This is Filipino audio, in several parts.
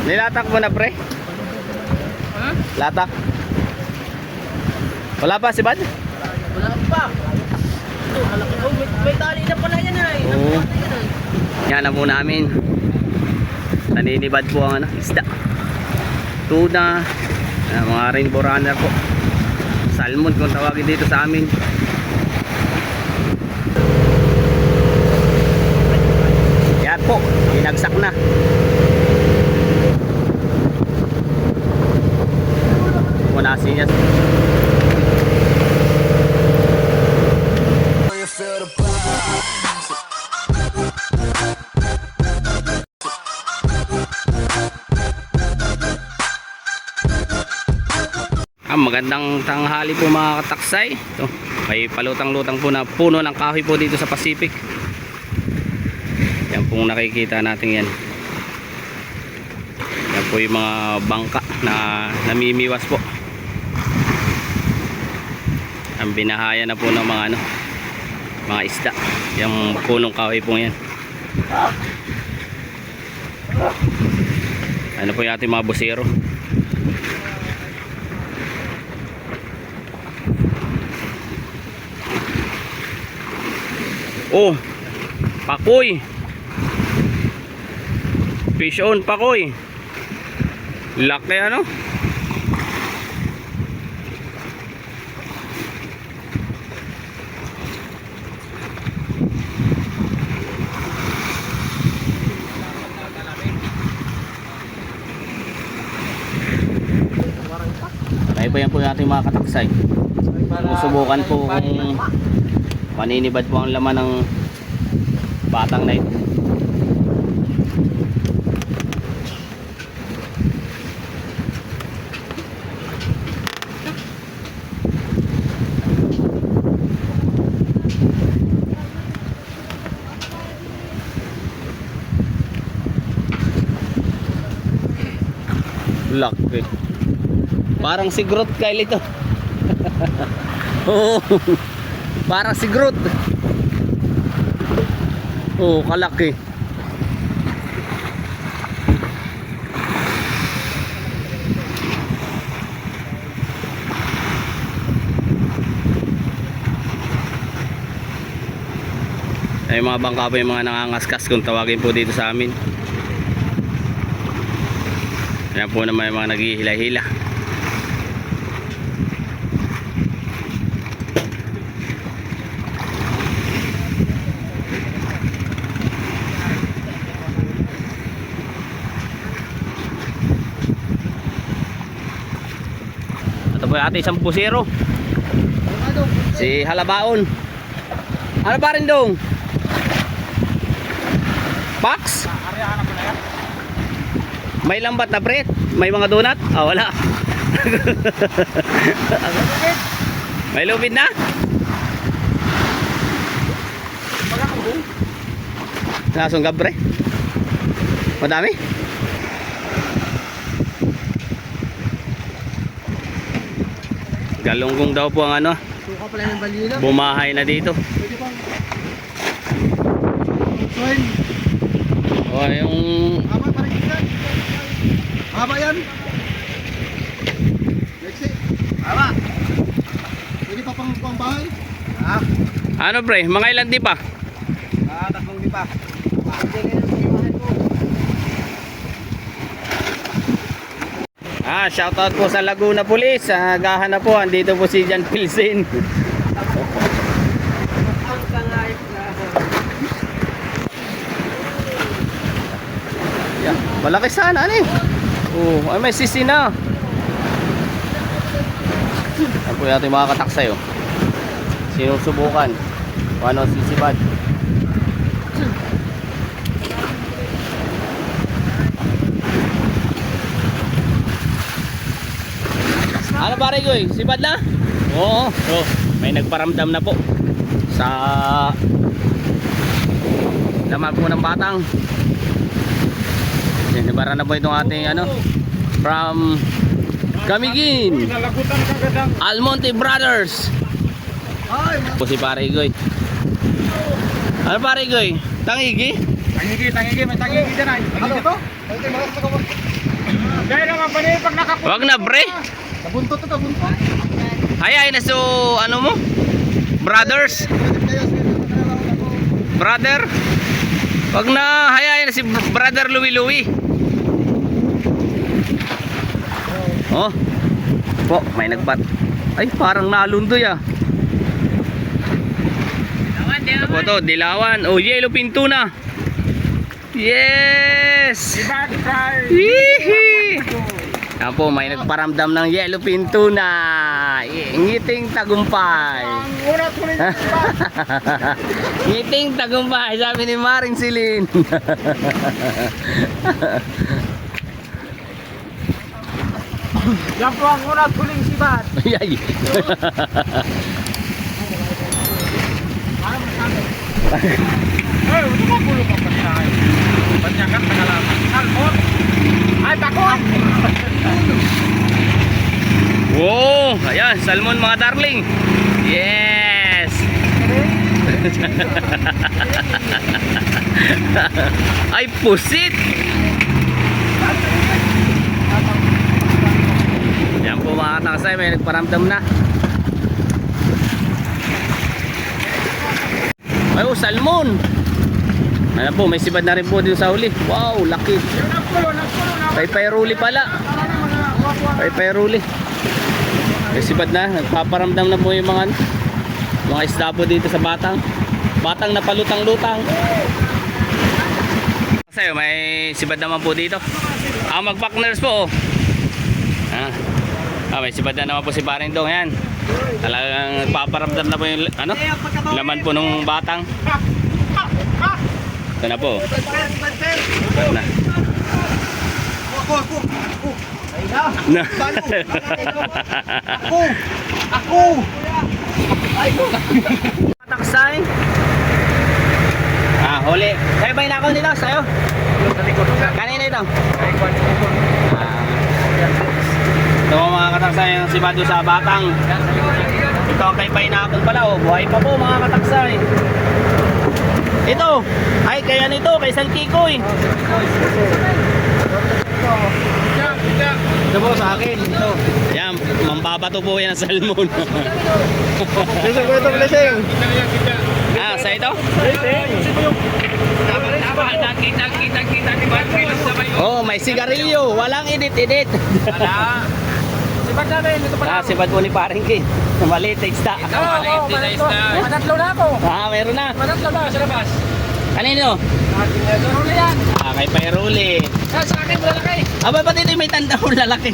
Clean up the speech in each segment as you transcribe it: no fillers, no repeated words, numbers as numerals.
Nilatak mo na, pre? Ha? Latak? Wala pa si Bad? Wala pa. Ito, malaki. Oh, may tali na pala yan ay. Oo. Yan na po namin. Naninibad po ang isda. Tuna. Mga rainbow runner po. Salmon kung tawagin dito sa amin. Yan po. Binagsak na. Punasin niya. Magandang tanghali po mga kataksay. Ito, may palutang-lutang po na puno ng kahoy po dito sa Pacific. Yan pong nakikita natin yan. Yan po yung mga bangka na namimiwas po. Ang binahaya na po ng mga mga isda. Yung punong kahoy po yan. Ano po yung ating mga busero. Oh, pakoy. Fish on, pakoy. Laki ano? Ay po yan po yung ating mga kataksay. Susubukan po kung maninibad po ang laman ng batang na ito. Laki. Parang si Groot Kyle ito. Oo. Parang si Groot. Oh, kalaki. Ay mga bangka po yung mga nangangaskas kung tawagin po dito sa amin. Ayan po naman yung mga naghihila-hila. Ito po yung ating isang pusero. Si Halabaon. Ano ba rin dong? Pax? May lambat na pre? May mga donut? Ah, wala. May lubid na? Nasunggab pre? Madami? Galunggong daw po ang ano. Suka pala ng balina. Bumahay na dito. Pwede bang? Oh, yung Haba parang yan. Haba yan. Lexi. Haba. Pwede pa pang bahay. Ah. ano pre? Mga ilan di pa? Tatlong di pa. Shoutout po sa Laguna Police. Gahanap po, andito po si Jan Pilsen. Yeah, malaki sana ano eh. Oh, ay may sisi na. Yan po yung ating mga kataksay oh. Sinusubukan kung ano sisibad. Ano pare ko eh? Sibad na? Oo. Oh, may nagparamdam na po sa laman po ng batang. Sinibara na po itong ating ano from Camiguin Almonte Brothers. Po si pare Igoy. Ano pare Igoy? Tangigi? Tangigi, may tangigi dyan ay. Ano ito? Dahil naman pa pag nakapunta. Wag na, pre. Nabuntot to, nabuntot. Ay na so ano mo? Brothers. Brother. Wag na, hayain na si Brother Louie. Oh. Po, may nagpat. Ay, parang nalundoy ah. Ito po to, dilawan. Oh, yellow pinto na. Yes! Hihi! Yan po, may nagparamdam ng yellow pinto na. Ngiting tagumpay. Ngiting tagumpay, sabi ni Maring Silin. Yan po ang unat huling sibat. Ay. Ay, ito magulo pa pa nila kayo. Banyakan pangalaman. Salmon. Ay, takot. Wow, ayan, salmon mga darling. Yes. Ay, pusit. Yan po mga katakasay, may nagparamdam na. Ay, oh, salmon. Ayan po, may sibad na rin po dito sa huli. Wow, laki. Paypay-ruli pala. Paypay-ruli. May sibad na, nagpaparamdam na po yung mga isda po dito sa batang. Batang na palutang-lutang. Kasi may sibad naman po dito. Mag-partners po. May sibad na naman po si Paring Dong. Ayan. Talagang nagpaparamdam na po yung laman po nung batang. Ito na po. Ito na. Na. Ako. Taksay. Huli. Sa'yo ba inakaw nito? Sa'yo? Kanina ito? Ito mga kataksay ang sibado sa batang. Ito kay painakon pala. Oh. Buhay pa po mga kataksay. Ito. Ay kaya nito kay San Kikoy. Ito po sa akin. Ito. Yan. Mambabato po yan ang salmon. Blessing ko ito, blessing. Sa ito? Oh, may sigarilyo. Walang edit-edit. Sibad namin. Ito pa. Sibad po ni Paring King. Maliit na isda. Manatlo na ako. Meron na. Manatlo na sa labas. Kanino? Ruli yan. Kay Pairuli. Sa akin, lalaki. Aba, pati ito may tanda ko lalaki.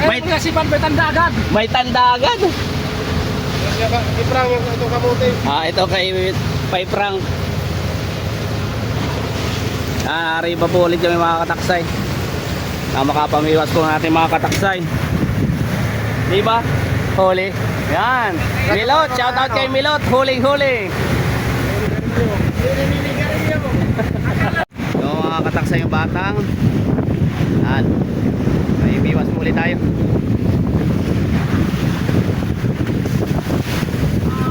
May sibad, may tanda agad. May tanda agad. Iprang ito kamuti. Ito kay Payprang. Arriba po ulit kami mga kataksay. Makapamiwas po natin mga kataksay. Diba? Huli. Yan. Milot, shout out kay Milot. Huling-huli. So mga kataksay yung batang. Yan. May biwas po ulit tayo.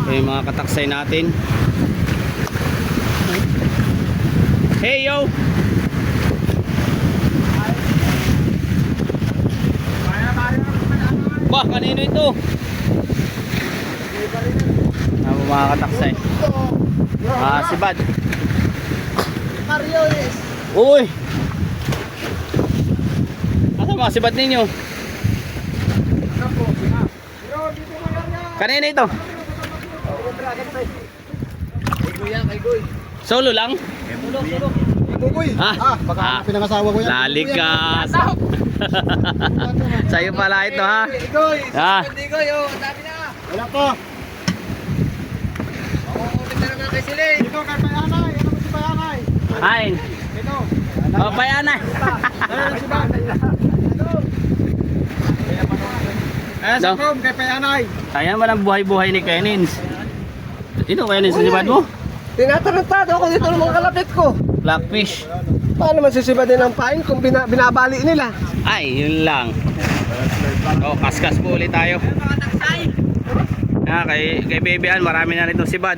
So yung mga kataksay natin. Hey yo! Bah, kanino ito? Mga kataksay. Sibad. Mario is. Uy! Asa mga sibad ninyo? Kanino ito? Kay Goy. Solo lang? Solo. Buboy. Baka pinangasawa ko yan. Lalikas. Sa'yo pala ito ha. Goy. Goy, dami na. Wala pa. Ulit na naman kay Silay. Ito kay Payanay. Ito si Payanay. Hi. Ito. Payanay. Si Payanay. Sa prom kay Payanay. Ayan man ang buhay-buhay ni Kenins. Ito Kenins sa sibad mo? Tinatarantado ako dito ng mga kalapit ko. Blackfish. Paano man sisibadin ang pain kung binabali nila? Ay, yun lang. Kaskas po ulit tayo. Kay Baby Ann, marami na rin itong sibad.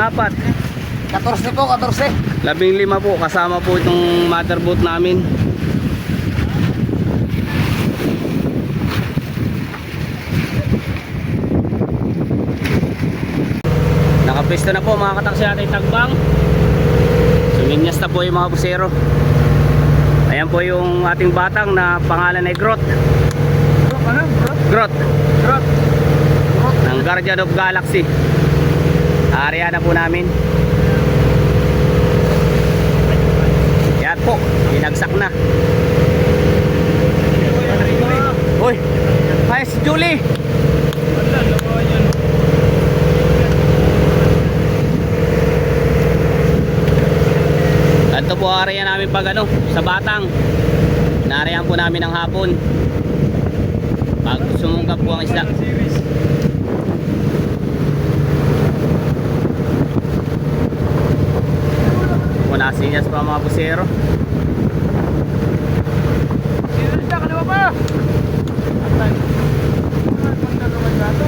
apat. 14 po, 14. 15 po, kasama po itong motorboat namin. Nakapisto na po mga kataksi natin tagbang. Suminyas na po yung mga busero. Ayan po yung ating batang na pangalan ay Grot. Grot ng Guardian of Galaxy. Area na po namin. Yan po, binagsak na. Uy, hi si Julie. Ito po area namin pag ano, sa Batang. Naarihan po namin ng hapon. Pag sumungkap po ang isda. Muna sinyas pa mga busero. Sinunod ka na ba? Atay. Punta naman gato.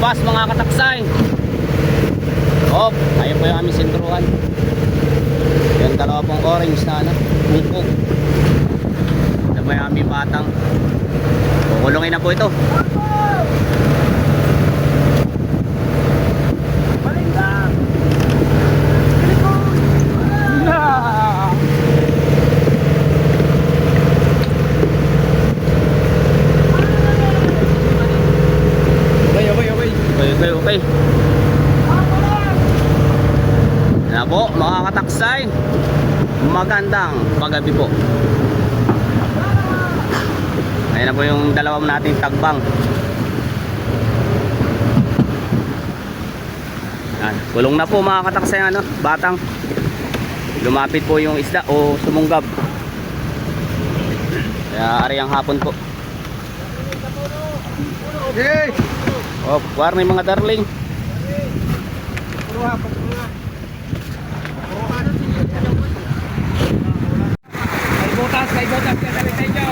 Paspas mga kataksay. Oh, ayun po yung aming sentruhan. Yung dalawa pong orange na ano, pungpong. Ito po yung aming batang. Kukulungin na po ito. Balingga! Okay. Na po mga kataksay, magandang paggabi po. Ayan na po yung dalawang nating tagbang. Yan. Kulong na po mga kataksay ano, batang. Lumapit po yung isda o sumunggab. Kaya ari ang hapon po. Hey! Oh, warning mga darling. Kay botas ka dali tayo.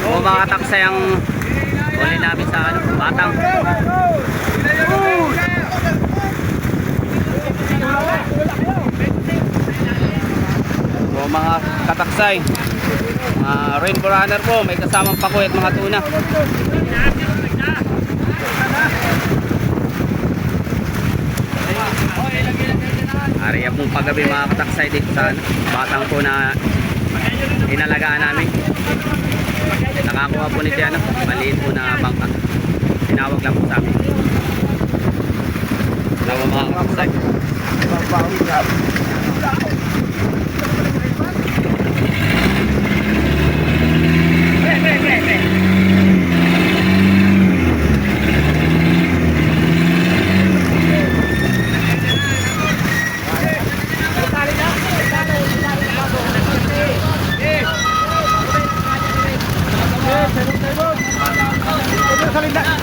O mga taksay ang uli namin sa ano, batang. O mga kataksay, mga rainbow runner po, may kasamang pakoy at mga tuna. Area pong paggabi mga kataksay dito sa ano, batang po na inalagaan namin. Nakakuha po nito ano, maliit po na bangka. Tinawag lang po sa amin. Dalawa mga kataksay.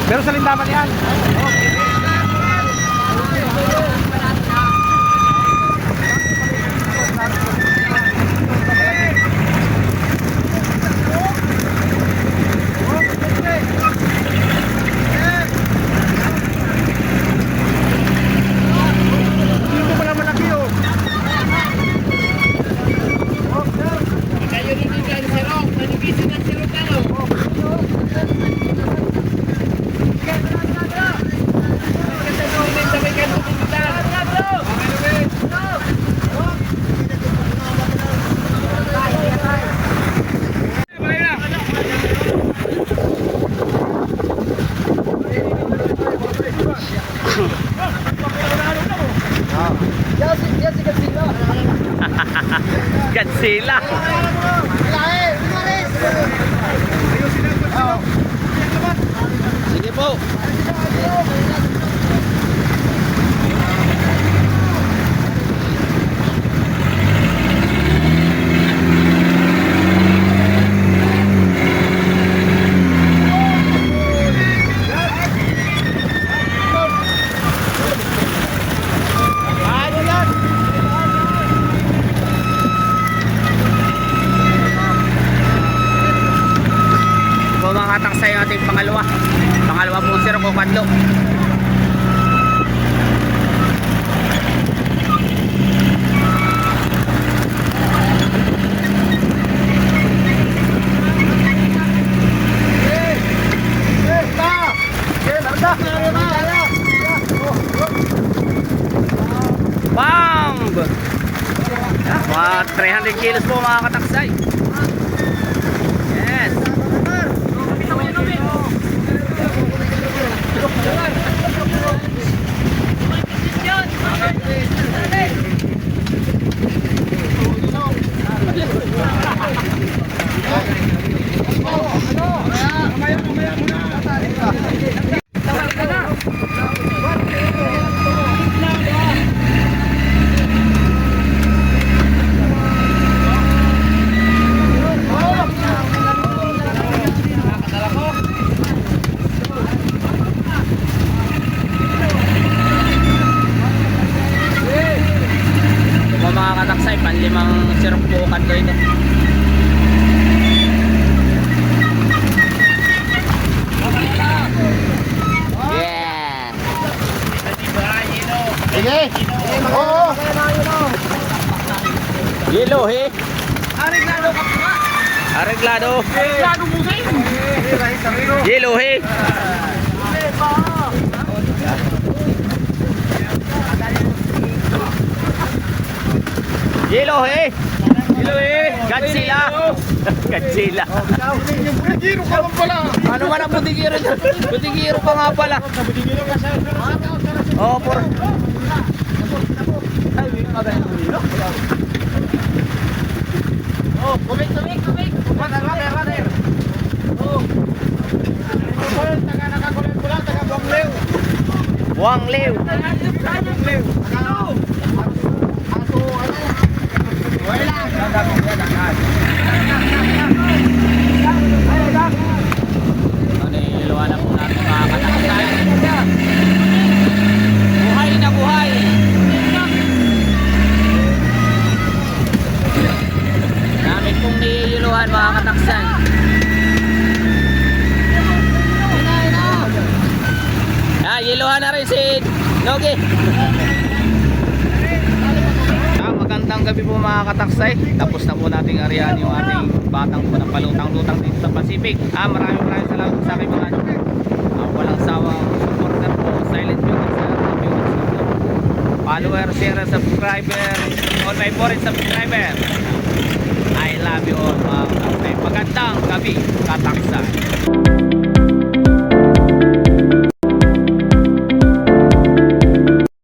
Pero sa lindaman yan. Dito pala malaki oh. Godzilla. Sige po. Kumakatak sa'yo ating pangalawa pong sir ko kadlo. Bang! Mga 300 kilos po mga kataksay. Yes. Mga kataksay, panlimang sirok po kanto ito. Yeah. Sige. Oo. Yelo he. Areglado ka pa. Areglado. Areglado mo sa iyo. Yelo he. Yelo he. Yelo he. Godzilla. Godzilla. Butigiro ka pa pala. Ano man ang butigiro dyan? Butigiro pa nga pala. Butigiro ka sa. Oo, por. Oh, kumik. Water. Oh. Taga nakakulit pula, taga Buanglew. Buanglew. Buanglew. Ano yung iluwanan po natin mga kataksay. Buhay na buhay. Namin pong niiluhan mga kataksay. Yiluhan na rin si Nogi. Magandang gabi po mga kataksay. Tapos na po nating arihan yung ating batang po ng palutang-lutang dito sa Pacific. Maraming salamat sa aking mga walang sawang supporter po, silent viewers, follower, share, subscriber, all my foreign subscriber. I love you all mga